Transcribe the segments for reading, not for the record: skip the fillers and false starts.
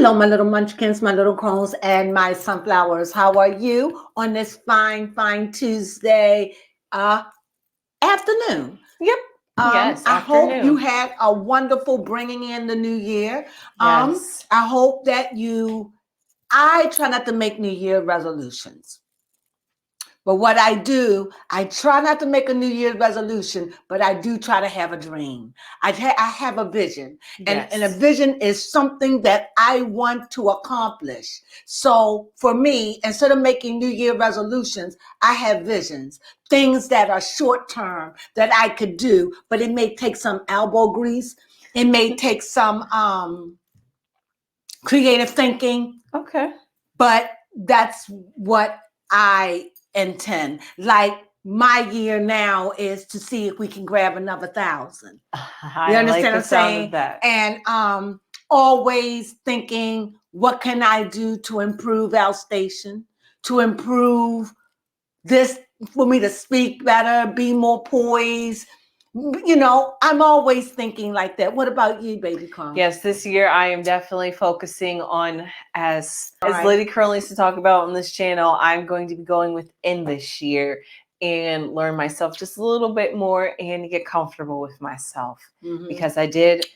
Hello, my little munchkins, my little crones, and my sunflowers. How are you on this fine Tuesday afternoon? Yep. Yes, I hope you afternoon. had a wonderful bringing in the new year. Yes. I hope that I try not to make New Year resolutions. But what I do, I try not to make a New Year's resolution, but I do try to have a dream. I have a vision, and a Yes. vision is something that I want to accomplish. So for me, instead of making New Year resolutions, I have visions, things that are short term that I could do, but it may take some elbow grease. It may take some creative thinking, Okay. but that's what I intend. Like my year now is to see if we can grab another 1,000. You I like understand the what I'm sound of saying? that. And always thinking, what can I do to improve our station, to improve this, for me to speak better, be more poised. I'm always thinking like that. What about you, baby Crone? Yes, this year I am definitely focusing on, as Right. Lady Curl used to talk about on this channel, I'm going to be going within this year and learn myself just a little bit more and get comfortable with myself. Because I did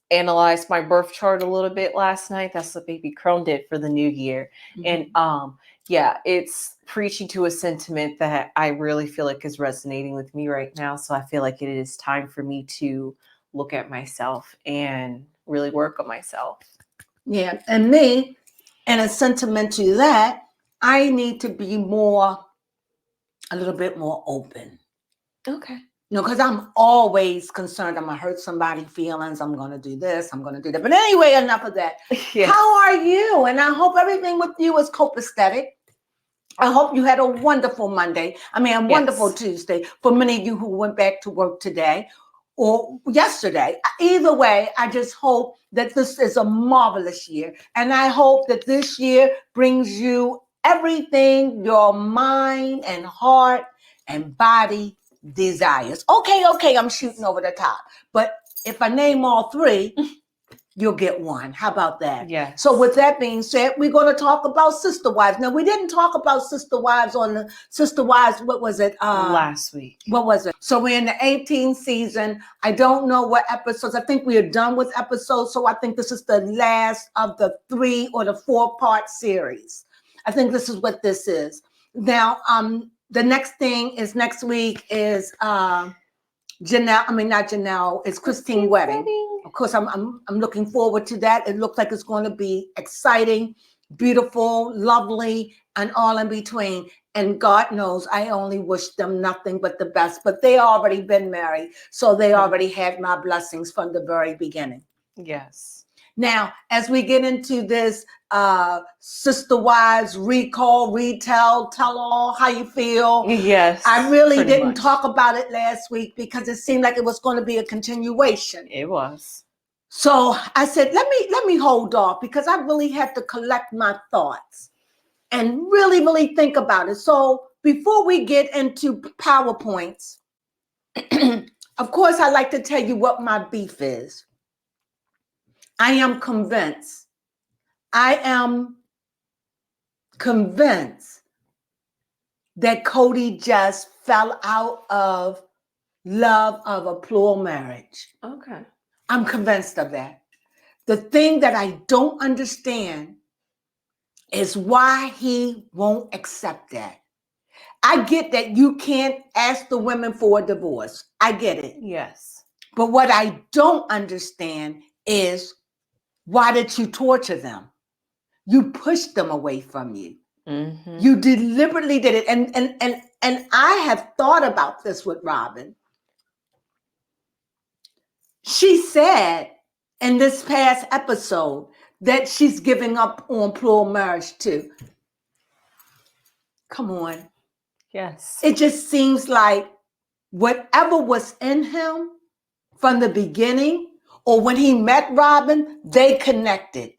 analyze my birth chart a little bit last night. That's what baby Crone did for the new year. And yeah, it's preaching to a sentiment that I really feel like is resonating with me right now. So I feel like it is time for me to look at myself and really work on myself. Yeah, and me, and a sentiment to that, I need to be a little bit more open. Okay. Because I'm always concerned I'm going to hurt somebody's feelings. I'm going to do this. I'm going to do that. But anyway, enough of that. Yes. How are you? And I hope everything with you is copacetic. I hope you had a wonderful Monday. A wonderful Tuesday for many of you who went back to work today or yesterday. Either way, I just hope that this is a marvelous year. And I hope that this year brings you everything your mind and heart and body desires. Okay, I'm shooting over the top. But if I name all three, you'll get one. How about that? Yes. So with that being said, we're going to talk about Sisterwives. Now, we didn't talk about Sisterwives on the Sisterwives, what was it? Last week. What was it? So we're in the 18th season. I don't know what episodes. I think we are done with episodes. So I think this is the last of the 3 or the 4-part series. I think this is what this is. Now, the next thing is next week is not Janelle, it's Christine's wedding. Of course, I'm looking forward to that. It looks like it's going to be exciting, beautiful, lovely, and all in between. And God knows I only wish them nothing but the best. But they already been married, so they already had my blessings from the very beginning. Yes. Now, as we get into this Sisterwives recall, retell, tell all, how you feel? Yes. I really didn't talk about it last week because it seemed like it was going to be a continuation. It was. So I said, let me hold off because I really had to collect my thoughts and really think about it. So before we get into PowerPoints, of course, I like to tell you what my beef is. I am convinced that Cody just fell out of love of a plural marriage. Okay. I'm convinced of that. The thing that I don't understand is why he won't accept that. I get that you can't ask the women for a divorce. I get it. Yes. But what I don't understand is, why did you torture them? You pushed them away from you. Mm-hmm. You deliberately did it. And I have thought about this with Robin. She said in this past episode that she's giving up on plural marriage too. Come on. Yes. It just seems like whatever was in him from the beginning, or when he met Robin, they connected.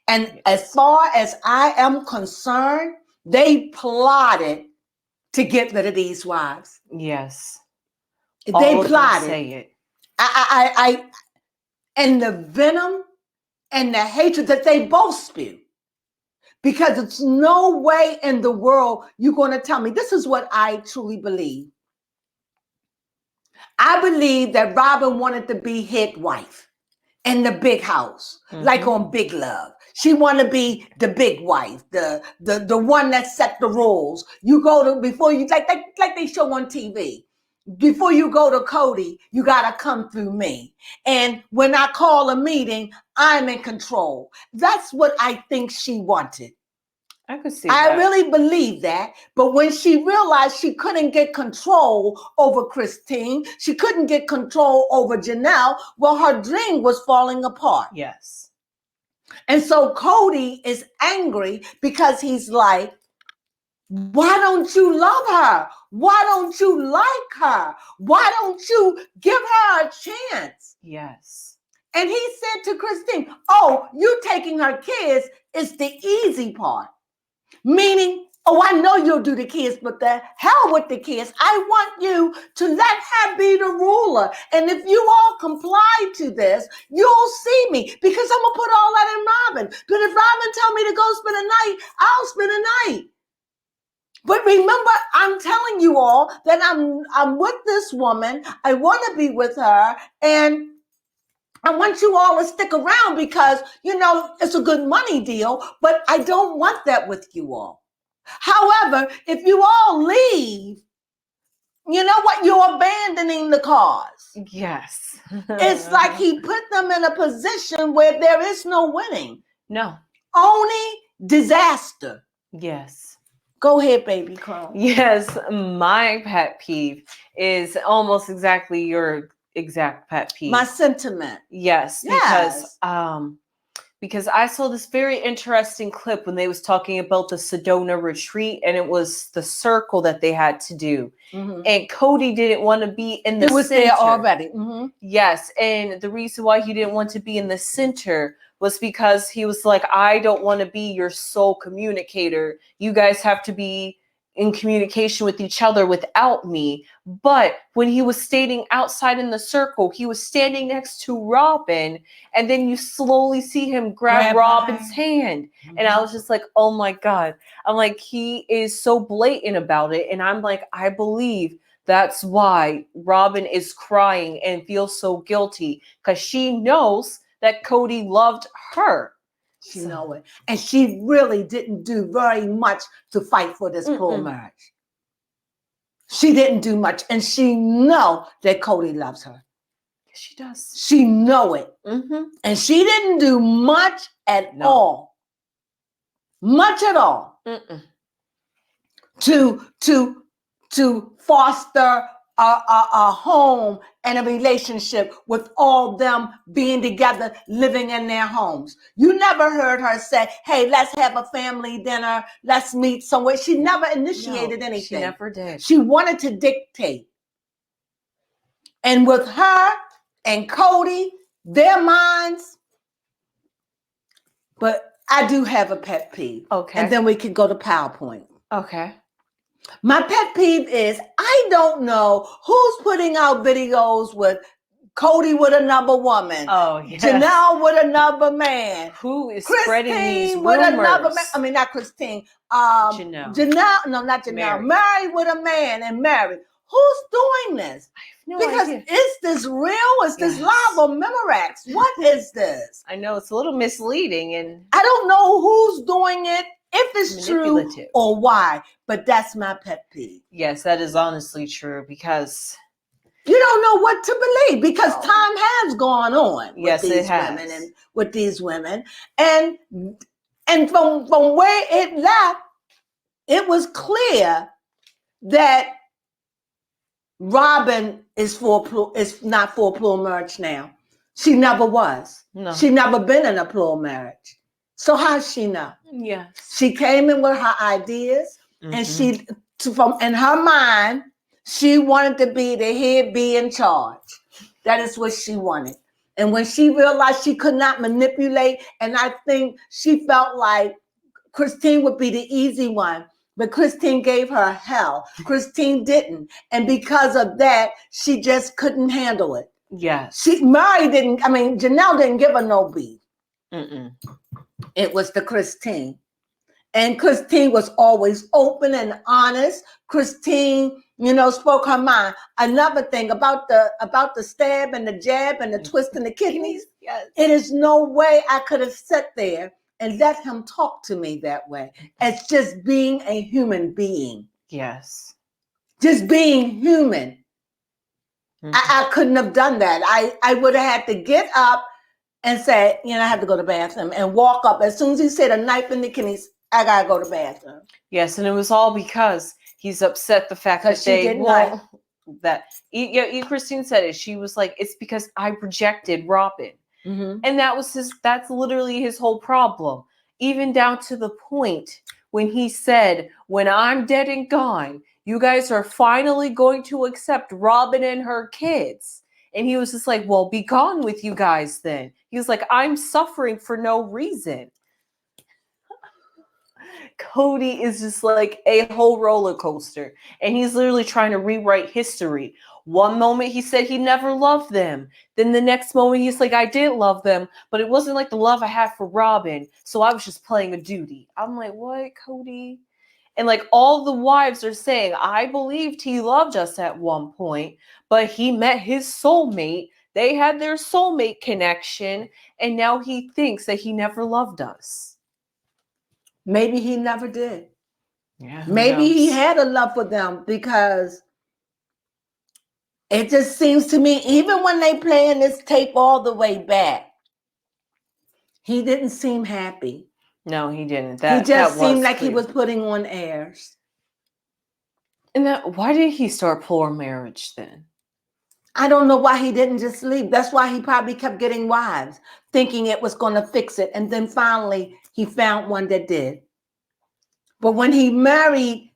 And as far as I am concerned, they plotted to get rid of these wives. Yes. They plotted. Say it. And the venom and the hatred that they both spew. Because it's no way in the world you're going to tell me. This is what I truly believe. I believe that Robin wanted to be head wife in the big house, like on Big Love. She wanted to be the big wife, the one that set the rules. You go to, before you, like they show on TV. Before you go to Cody, you got to come through me. And when I call a meeting, I'm in control. That's what I think she wanted. I could see that. I really believe that. But when she realized she couldn't get control over Christine, she couldn't get control over Janelle, well, her dream was falling apart. Yes. And so Cody is angry because he's like, why don't you love her? Why don't you like her? Why don't you give her a chance? Yes. And he said to Christine, oh, you taking her kids is the easy part. Meaning, oh, I know you'll do the kids, but the hell with the kids. I want you to let her be the ruler. And if you all comply to this, you'll see me, because I'm going to put all that in Robin. But if Robin tell me to go spend a night, I'll spend a night. But remember, I'm telling you all that I'm with this woman. I want to be with her. And I want you all to stick around because, you know, it's a good money deal, but I don't want that with you all. However, if you all leave, you know what? You're abandoning the cause. Yes. It's like he put them in a position where there is no winning. No. Only disaster. Yes. Go ahead, baby Crone. Yes, my pet peeve is almost exactly your exact pet peeve. My sentiment. Yes, because I saw this very interesting clip when they was talking about the Sedona retreat, and it was the circle that they had to do. Mm-hmm. And Cody didn't want to be in the center. He was there already. Mm-hmm. Yes, and the reason why he didn't want to be in the center was because he was like, I don't want to be your sole communicator. You guys have to be in communication with each other without me. But when he was standing outside in the circle, he was standing next to Robin, and then you slowly see him grab Robin's hand. Mm-hmm. And I was just like, oh my God. I'm like, he is so blatant about it. And I'm like, I believe that's why Robin is crying and feels so guilty, because she knows that Cody loved her. She know it. And she really didn't do very much to fight for this plural marriage. She didn't do much. And she know that Cody loves her. Yes, she does. She know it. Mm-hmm. And she didn't do much at all. Much at all. To foster a home and a relationship with all them being together, living in their homes. You never heard her say, hey, let's have a family dinner. Let's meet somewhere. She never initiated anything. She never did. She wanted to dictate. And with her and Cody, their minds. But I do have a pet peeve. Okay. And then we can go to PowerPoint. Okay. My pet peeve is I don't know who's putting out videos with Cody with another woman. Oh, yes. Janelle with another man. Who is Christine spreading these rumors? With another man. I mean, not Christine. Janelle. No, not Janelle. Mary with a man and married. Who's doing this? I have no idea. Is this real? Is this live or Memorex? What is this? I know it's a little misleading, and I don't know who's doing it, if it's true or why, but that's my pet peeve. Yes, that is honestly true, because you don't know what to believe, because time has gone on with these women and with these women. And from where it left, it was clear that Robin is not for a plural marriage now. She never was. No. She never been in a plural marriage. So how does she know? Yes. She came in with her ideas, and from in her mind, she wanted to be the head, be in charge. That is what she wanted. And when she realized she could not manipulate, and I think she felt like Christine would be the easy one, but Christine gave her hell. Christine didn't. And because of that, she just couldn't handle it. Yes. Janelle didn't give her no beef. Mm-mm. It was the Christine. And Christine was always open and honest. Christine, spoke her mind. Another thing about the stab and the jab and the twist in the kidneys. Yes. It is no way I could have sat there and let him talk to me that way. It's just being a human being. Yes. Just being human. Mm-hmm. I couldn't have done that. I would have had to get up and say, I have to go to the bathroom, and walk up. As soon as he said a knife in the kidneys, I got to go to the bathroom. Yes, and it was all because he's upset the fact that they won't. Christine said it. She was like, it's because I rejected Robin. Mm-hmm. And that's literally his whole problem. Even down to the point when he said, when I'm dead and gone, you guys are finally going to accept Robin and her kids. And he was just like, well, be gone with you guys then. He was like, I'm suffering for no reason. Cody is just like a whole roller coaster. And he's literally trying to rewrite history. One moment he said he never loved them. Then the next moment he's like, I did love them, but it wasn't like the love I had for Robin. So I was just playing a duty. I'm like, what, Cody? And like all the wives are saying, I believed he loved us at one point, but he met his soulmate. They had their soulmate connection. And now he thinks that he never loved us. Maybe he never did. Yeah, maybe he had a love for them, because it just seems to me, even when they playing this tape all the way back, he didn't seem happy. No, he didn't. He just seemed like he was putting on airs. And why did he start poor marriage then? I don't know why he didn't just leave. That's why he probably kept getting wives, thinking it was going to fix it. And then finally he found one that did. But when he married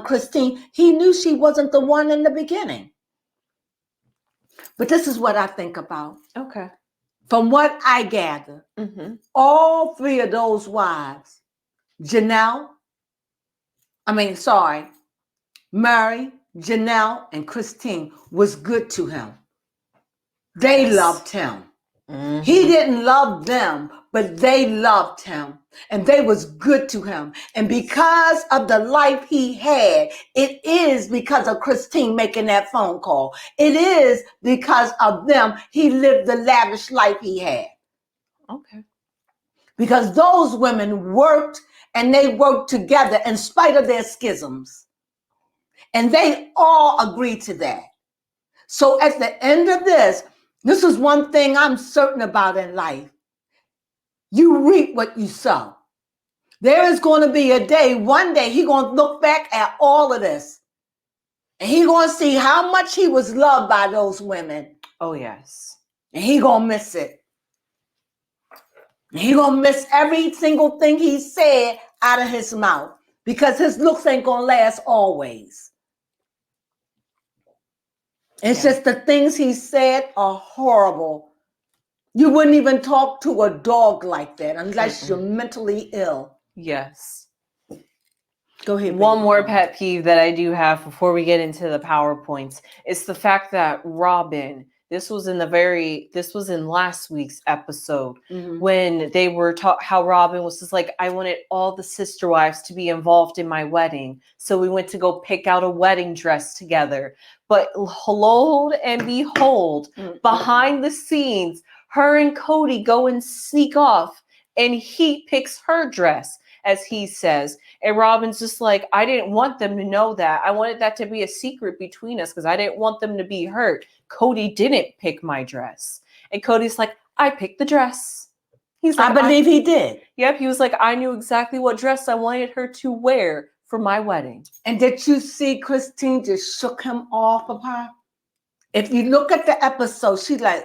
Christine, he knew she wasn't the one in the beginning. But this is what I think about. Okay. From what I gather, all three of those wives, Mary, Janelle, and Christine, was good to him. They loved him. Mm-hmm. He didn't love them, but they loved him, and they was good to him. And because of the life he had, it is because of Christine making that phone call. It is because of them he lived the lavish life he had. Okay. Because those women worked, and they worked together in spite of their schisms. And they all agreed to that. So at the end of this is one thing I'm certain about in life. You reap what you sow. There is going to be a day, one day, he's going to look back at all of this. And he's going to see how much he was loved by those women. Oh, yes. And he's going to miss it. And he's going to miss every single thing he said out of his mouth, because his looks ain't going to last always. It's just the things he said are horrible. You wouldn't even talk to a dog like that unless you're mentally ill. Yes. Go ahead. One more pet peeve that I do have before we get into the PowerPoints is the fact that Robin, this was in last week's episode, when they were how Robin was just like, I wanted all the sister wives to be involved in my wedding. So we went to go pick out a wedding dress together. But lo and behold, behind the scenes, her and Cody go and sneak off, and he picks her dress, as he says. And Robin's just like, I didn't want them to know that. I wanted that to be a secret between us because I didn't want them to be hurt. Cody didn't pick my dress. And Cody's like, I picked the dress. He's like, I believe he did. Yep. He was like, I knew exactly what dress I wanted her to wear for my wedding. And did you see Christine just shook him off of her? If you look at the episode, she's like,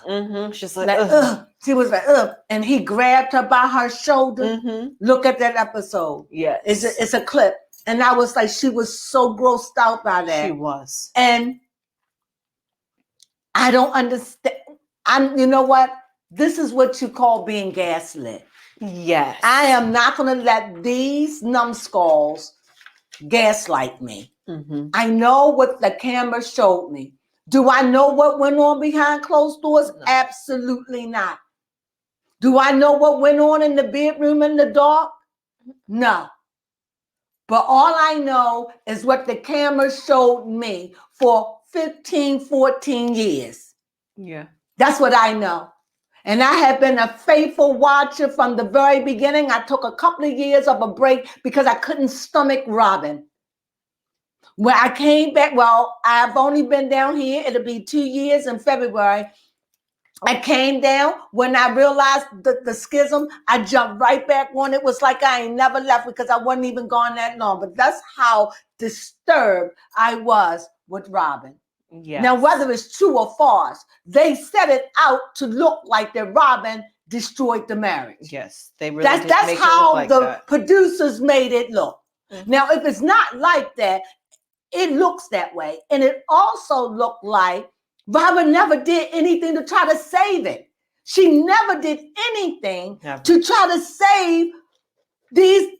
ugh. She's like, ugh. Ugh. She was like, ugh. And he grabbed her by her shoulder. Look at that episode. Yes. It's a clip. And I was like, she was so grossed out by that. She was. And I don't understand. You know what? This is what you call being gaslit. Yes. I am not going to let these numbskulls gaslight me. I know what the camera showed me. Do I know what went on behind closed doors? No. Absolutely not. Do I know what went on in the bedroom in the dark? No. But all I know is what the camera showed me for 15, 14 years. Yeah. That's what I know. And I have been a faithful watcher from the very beginning. I took a couple of years of a break because I couldn't stomach Robin. When I came back, well, I've only been down here. It'll be 2 years in February. I came down. When I realized the schism, I jumped right back on. It was like I ain't never left because I wasn't even gone that long. But that's how disturbed I was with Robin. Yes. Now, whether it's true or false, they set it out to look like that Robin destroyed the marriage. Yes, they really That's make how it look like the that. producers made it look. Mm-hmm. Now, if it's not like that, it looks that way. And it also looked like Robin never did anything to try to save it. She never did anything to try to save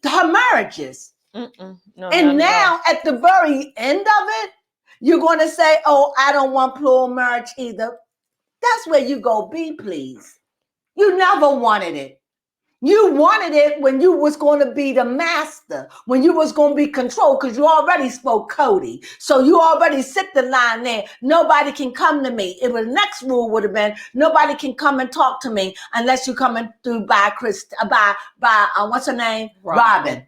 her marriages. No, and now at the very end of it, you're going to say, oh, I don't want plural marriage either. That's where you go, be please. You never wanted it. You wanted it when you was going to be the master, when you was going to be controlled, because you already spoke Cody. So you already set the line there. Nobody can come to me. If the next rule would have been, nobody can come and talk to me unless you're coming through by what's her name? Robin.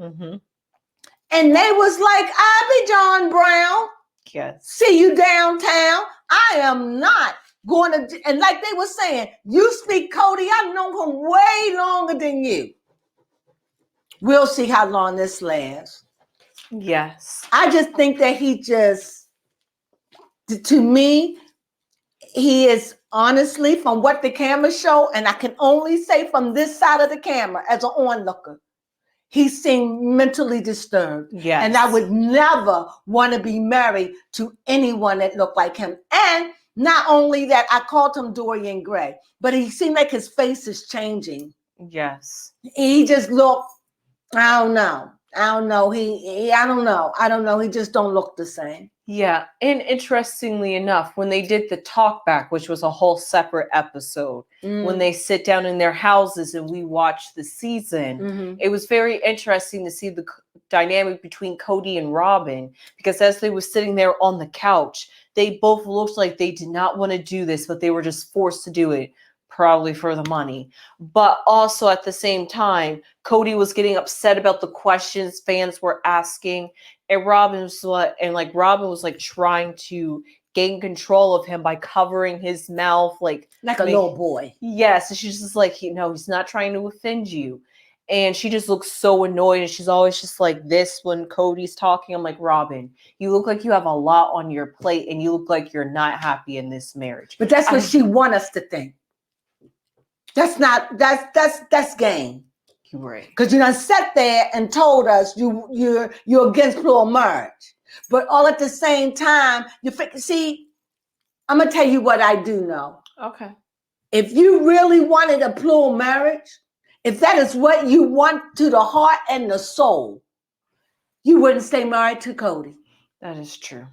Mm-hmm. And they was like, I be John Brown. Yes. See you downtown. I am not going to, and like they were saying, you speak Cody, I've known him way longer than you. We'll see how long this lasts. Yes. I just think that to me, he is honestly, from what the camera show, and I can only say from this side of the camera as an onlooker, he seemed mentally disturbed. Yes. And I would never want to be married to anyone that looked like him. And not only that, I called him Dorian Gray, but he seemed like his face is changing. Yes. He just looked, I don't know. I don't know. I don't know. He just don't look the same. Yeah. And interestingly enough, when they did the talk back, which was a whole separate episode, when they sit down in their houses and we watch the season, it was very interesting to see the dynamic between Cody and Robin, because as they were sitting there on the couch, they both looked like they did not want to do this, but they were just forced to do it, probably for the money. But also at the same time, Cody was getting upset about the questions fans were asking, and Robin was like trying to gain control of him by covering his mouth like a little boy. Yes, and she's just like, he's not trying to offend you. And she just looks so annoyed, and she's always just like this when Cody's talking. I'm like, Robin, you look like you have a lot on your plate, and you look like you're not happy in this marriage. But that's what she wants us to think. That's game. Right. Because you done sat there and told us you're against plural marriage. But all at the same time, see, I'm going to tell you what I do know. Okay. If you really wanted a plural marriage, if that is what you want to the heart and the soul, you wouldn't stay married to Cody. That is true.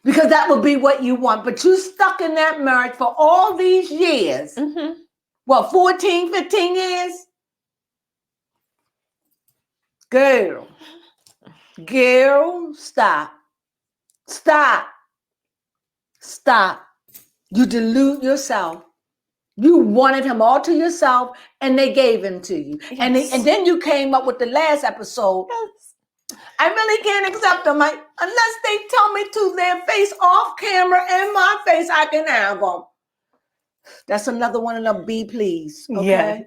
Because that would be what you want. But you stuck in that marriage for all these years. Mm-hmm. 14, 15 years? Girl, stop. You delude yourself. You wanted him all to yourself, and they gave him to you. Yes. And then you came up with the last episode. Yes. I really can't accept them. Unless they tell me to their face off camera and my face, I can have them. That's another one of them, be please. Okay. Yeah.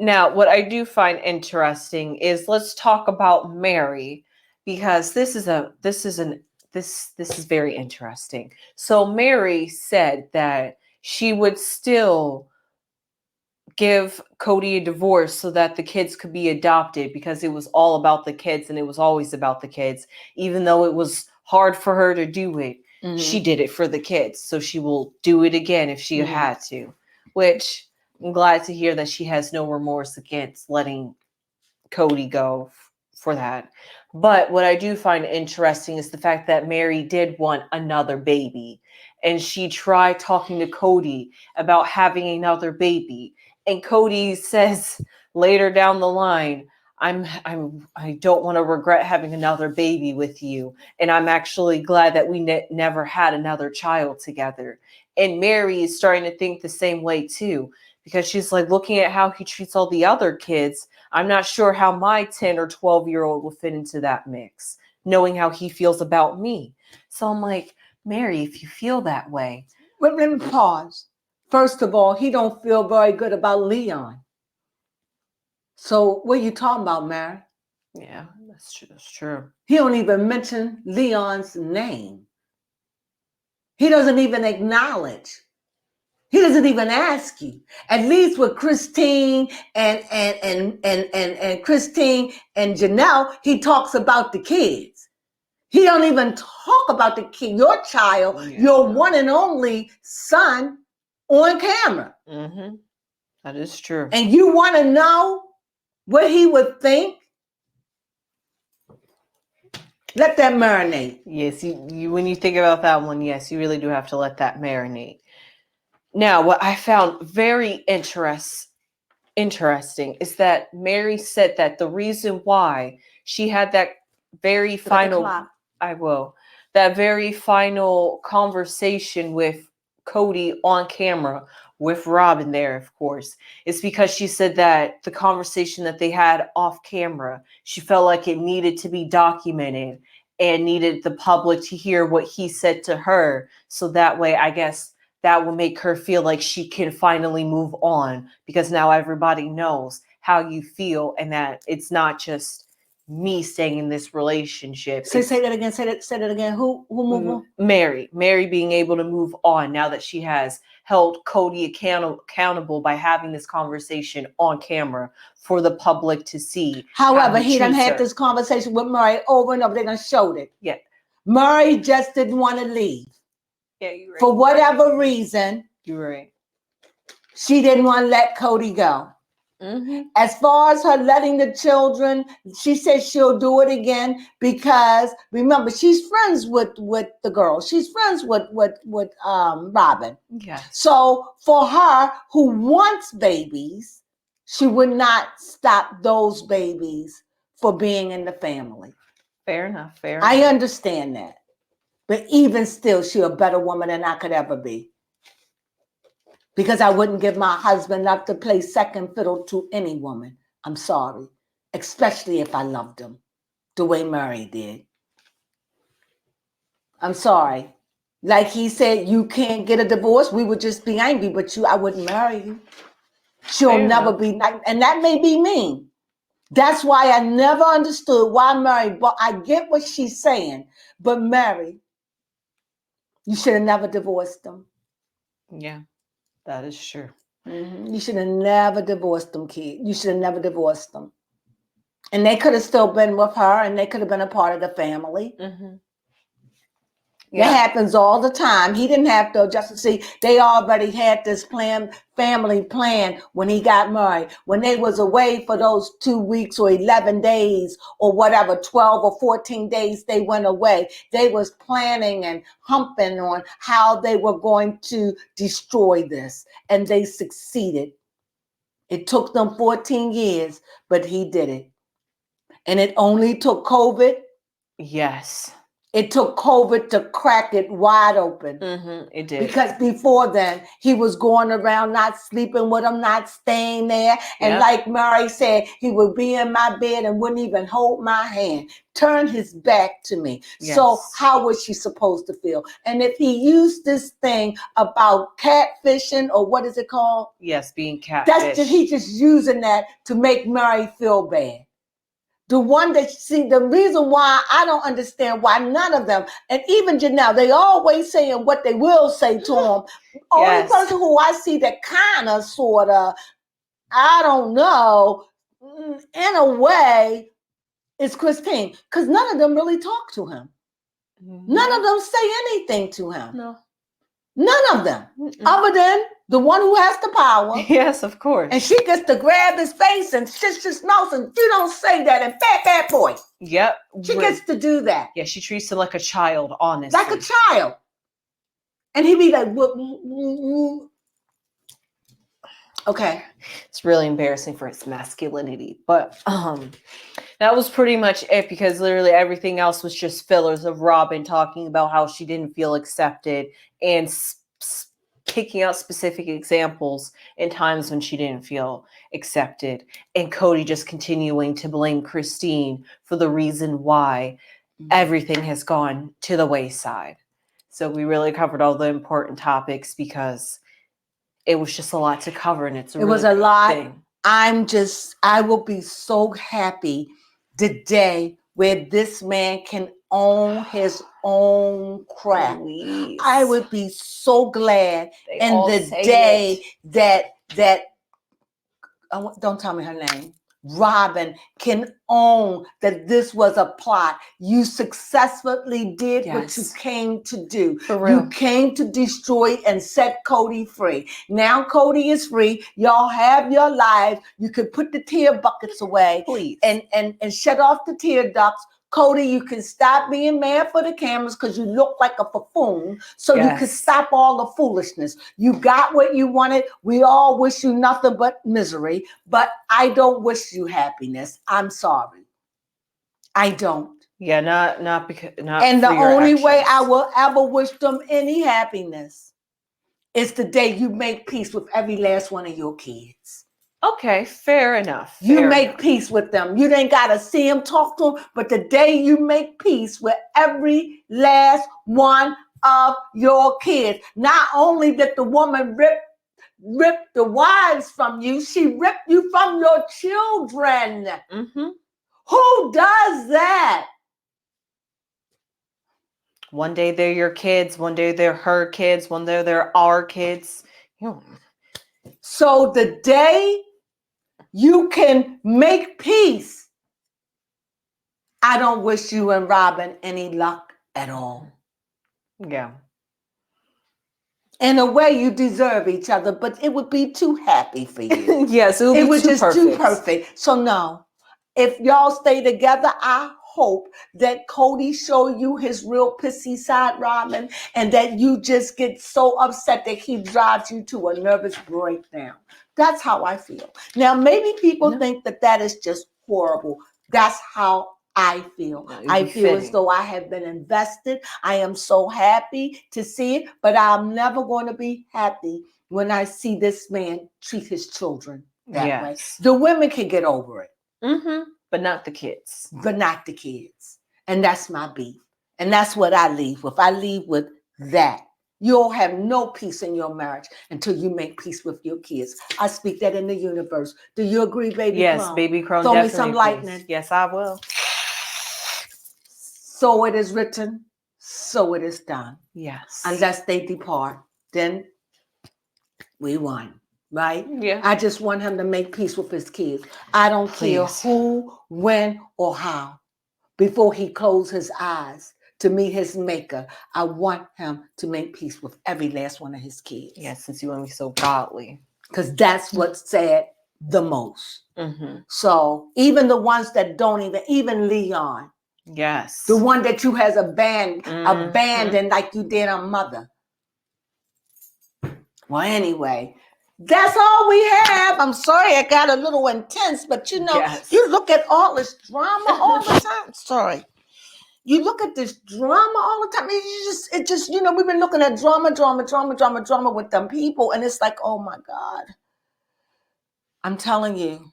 Now, what I do find interesting is, let's talk about Mary, because this is very interesting. So Mary said that she would still give Cody a divorce so that the kids could be adopted, because it was all about the kids, and it was always about the kids. Even though it was hard for her to do it, she did it for the kids. So she will do it again if she had to, which I'm glad to hear that she has no remorse against letting Cody go for that. But what I do find interesting is the fact that Mary did want another baby, and she tried talking to Cody about having another baby. And Cody says later down the line, I don't want to regret having another baby with you. And I'm actually glad that we never had another child together. And Mary is starting to think the same way too, because she's like looking at how he treats all the other kids. I'm not sure how my 10 or 12-year-old will fit into that mix, knowing how he feels about me. So I'm like, Mary, if you feel that way. But let me pause. First of all, he don't feel very good about Leon. So what are you talking about, Mary? Yeah, that's true. That's true. He don't even mention Leon's name. He doesn't even acknowledge. He doesn't even ask you. At least with Christine and Christine and Janelle, he talks about the kids. He don't even talk about the kid, your child, your one and only son on camera. Mm-hmm. That is true. And you want to know what he would think? Let that marinate. Yes, you when you think about that one, yes, you really do have to let that marinate. Now, what I found very interesting is that Mary said that the reason why she had that very final, that very final conversation with Cody on camera, with Robin there, of course, is because she said that the conversation that they had off camera, she felt like it needed to be documented and needed the public to hear what he said to her. So that way, I guess, that will make her feel like she can finally move on, because now everybody knows how you feel and that it's not just me staying in this relationship. Say that again. Say that again. Who move on? Mary being able to move on now that she has held Cody accountable by having this conversation on camera for the public to see. However, he done had this conversation with Murray over and over. They done showed it. Yeah. Murray just didn't want to leave. Yeah, you're right. For whatever reason. You're right. She didn't want to let Cody go. Mm-hmm. As far as her letting the children, she said she'll do it again because remember, she's friends with the girl. She's friends with Robin. Yeah. So for her who wants babies, she would not stop those babies for being in the family. Fair enough. I understand that. But even still, she's a better woman than I could ever be. Because I wouldn't give my husband up to play second fiddle to any woman. I'm sorry. Especially if I loved him the way Murray did. I'm sorry. Like he said, you can't get a divorce. We would just be angry, but I wouldn't marry you. She'll never be, and that may be mean. That's why I never understood why Mary, but I get what she's saying. But Mary, you should have never divorced them. Yeah. That is true. Mm-hmm. You should have never divorced them, kid. You should have never divorced them. And they could have still been with her and they could have been a part of the family. Mm-hmm. Yeah. It happens all the time. He didn't have to just see, they already had this family plan when he got married. When they was away for those 2 weeks or 11 days or whatever, 12 or 14 days they went away. They was planning and humping on how they were going to destroy this. And they succeeded. It took them 14 years, but he did it. And it only took COVID. Yes. It took COVID to crack it wide open. Mm-hmm, it did. Because before then, he was going around not sleeping with them, not staying there. And like Mary said, he would be in my bed and wouldn't even hold my hand, turn his back to me. Yes. So how was she supposed to feel? And if he used this thing about catfishing, or what is it called? Yes, being catfished. He's just using that to make Mary feel bad. The one that, see, the reason why I don't understand why none of them, and even Janelle, they always saying what they will say to him. Only person who I see that kind of, sort of, I don't know, in a way, is Christine. Because none of them really talk to him. Mm-hmm. None of them say anything to him. No. None of them. Mm-mm. Other than the one who has the power. Yes, of course. And she gets to grab his face and shush his nose and you don't say that and bad boy. Yep. She gets to do that. Yeah, she treats him like a child, honestly. Like a child. And he'd be like, Okay. It's really embarrassing for its masculinity. But that was pretty much it, because literally everything else was just fillers of Robin talking about how she didn't feel accepted and picking out specific examples in times when she didn't feel accepted. And Cody just continuing to blame Christine for the reason why everything has gone to the wayside. So we really covered all the important topics because it was just a lot to cover, and it was a lot. I will be so happy the day where this man can own his own craft. Please. I would be so glad in the day that don't tell me her name, Robin, can own that this was a plot. You successfully did what you came to do. For real. You came to destroy and set Cody free. Now Cody is free. Y'all have your lives. You could put the tear buckets away. Please. And shut off the tear ducts. Cody, you can stop being mad for the cameras because you look like a buffoon. So you can stop all the foolishness. You got what you wanted. We all wish you nothing but misery. But I don't wish you happiness. I'm sorry. I don't. Yeah, not because and the only way I will ever wish them any happiness is the day you make peace with every last one of your kids. Okay, fair enough. You make peace with them. You ain't got to see them, talk to them, but the day you make peace with every last one of your kids, not only did the woman rip the wives from you, she ripped you from your children. Mm-hmm. Who does that? One day they're your kids, one day they're her kids, one day they're our kids. So the day you can make peace, I don't wish you and Robin any luck at all. Yeah. In a way, you deserve each other, but it would be too happy for you. Yes, it would be too perfect. So no, if y'all stay together, I hope that Cody show you his real pissy side, Robin, and that you just get so upset that he drives you to a nervous breakdown. That's how I feel. Now, maybe people think that is just horrible. That's how I feel. I feel as though I have been invested. I am so happy to see it, but I'm never going to be happy when I see this man treat his children that way. The women can get over it. Mm-hmm. But not the kids. And that's my beef. And that's what I leave with. I leave with that. You'll have no peace in your marriage until you make peace with your kids. I speak that in the universe. Do you agree, baby? Yes, baby Crone. Throw me some lightning. Yes, I will. So it is written, so it is done. Yes. Unless they depart, then we won, right? Yeah. I just want him to make peace with his kids. I don't care who, when, or how. Before he closes his eyes to meet his maker, I want him to make peace with every last one of his kids. Yes, since you want to be so godly. Because that's what's sad the most. Mm-hmm. So even the ones that don't even Leon. Yes. The one that you has abandoned like you did on Mother. Well, anyway, that's all we have. I'm sorry I got a little intense, but you look at all this drama all the time. Sorry. You look at this drama all the time. It just, we've been looking at drama with them people. And it's like, oh my God. I'm telling you,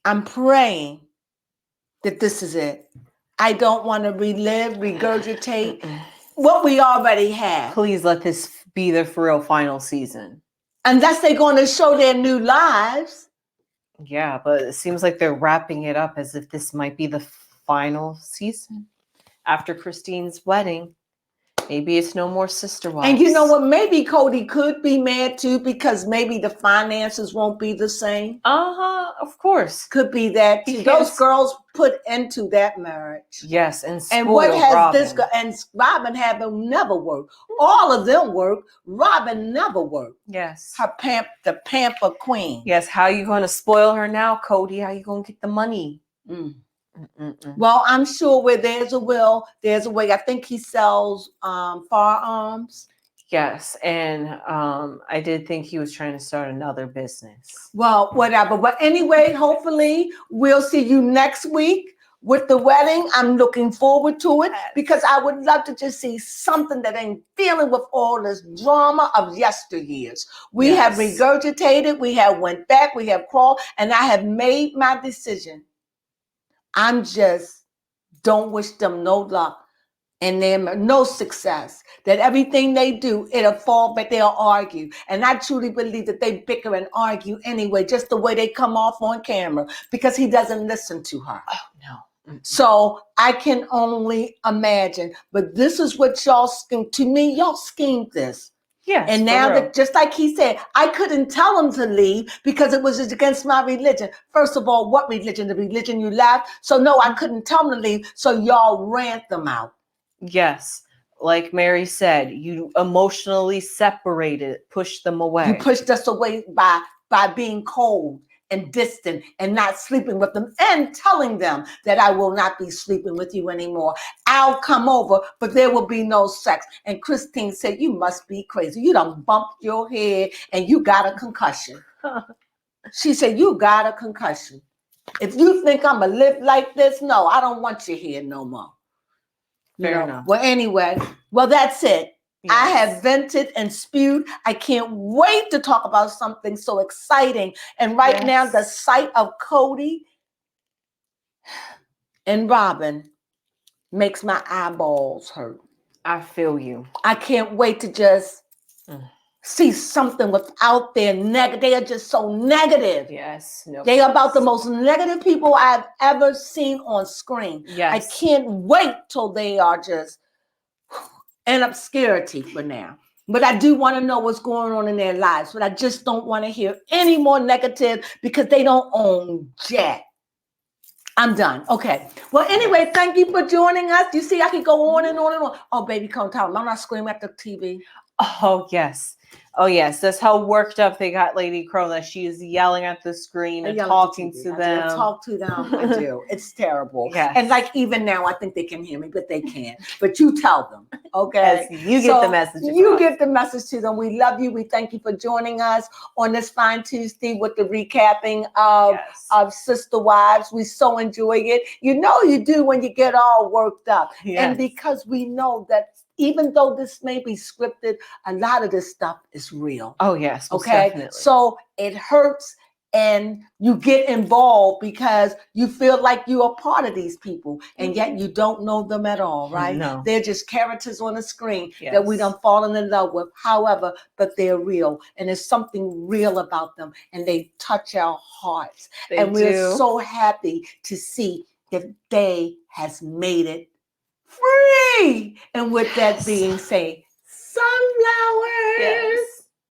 I'm praying that this is it. I don't want to regurgitate what we already have. Please let this be the for real final season. Unless they're going to show their new lives. Yeah, but it seems like they're wrapping it up as if this might be the final season. After Christine's wedding, maybe it's no more Sisterwives. And you know what? Maybe Cody could be mad too because maybe the finances won't be the same. Of course. Could be that too. Those girls put into that marriage. Yes, and what has Robin. this girl and Robin haven't never worked. All of them work. Robin never worked. Yes. The pamper queen. Yes. How are you going to spoil her now, Cody? How are you going to get the money? Well, I'm sure where there's a will, there's a way. I think he sells firearms. Yes, and I did think he was trying to start another business. Well, whatever. But anyway, hopefully we'll see you next week with the wedding. I'm looking forward to it because I would love to just see something that ain't dealing with all this drama of yesteryears. We have regurgitated, we have went back, we have crawled, and I have made my decision. I'm just don't wish them no luck and them no success. That everything they do, it'll fall back, they'll argue. And I truly believe that they bicker and argue anyway, just the way they come off on camera, because he doesn't listen to her. Oh, no. Mm-mm. So I can only imagine. But this is what y'all schemed. To me, y'all schemed this. Yes, and now that, just like he said, I couldn't tell him to leave because it was against my religion. First of all, what religion? The religion you left? So no, I couldn't tell him to leave. So y'all ran them out. Yes. Like Mary said, you emotionally separated, pushed them away. You pushed us away by being cold and distant and not sleeping with them and telling them that I will not be sleeping with you anymore. I'll come over, but there will be no sex. And Christine said, you must be crazy. You done bumped your head and you got a concussion. She said, you got a concussion. If you think I'm going to live like this, no, I don't want you here no more. Fair enough. Well, anyway, that's it. Yes. I have vented and spewed. I can't wait to talk about something so exciting. And right now, the sight of Cody and Robin makes my eyeballs hurt. I feel you. I can't wait to just see something without their negative. They are just so negative. Yes. No. They are about the most negative people I've ever seen on screen. Yes. I can't wait till they are just in obscurity for now. But I do want to know what's going on in their lives. But I just don't want to hear any more negative because they don't own jack. I'm done. Okay. Well, anyway, thank you for joining us. You see, I can go on and on and on. Oh, baby, come tell them. I'm not screaming at the TV. Oh, yes. Oh, yes. That's how worked up they got Lady Crone, that she is yelling at the screen and talking to them. I talk to them. I do. It's terrible. Yes. And like even now, I think they can hear me, but they can't. But you tell them, okay? Yes, you get the message. You get the message to them. We love you. We thank you for joining us on this fine Tuesday with the recapping of Sisterwives. We so enjoy it. You know you do when you get all worked up. Yes. And because we know that even though this may be scripted, a lot of this stuff is real. Oh, yes. Okay. Definitely. So it hurts and you get involved because you feel like you're a part of these people and yet you don't know them at all, right? No. They're just characters on the screen that we done fallen in love with. However, but they're real and there's something real about them and they touch our hearts. And we're so happy to see that they has made it free. And with that being said, sunflowers. Yes.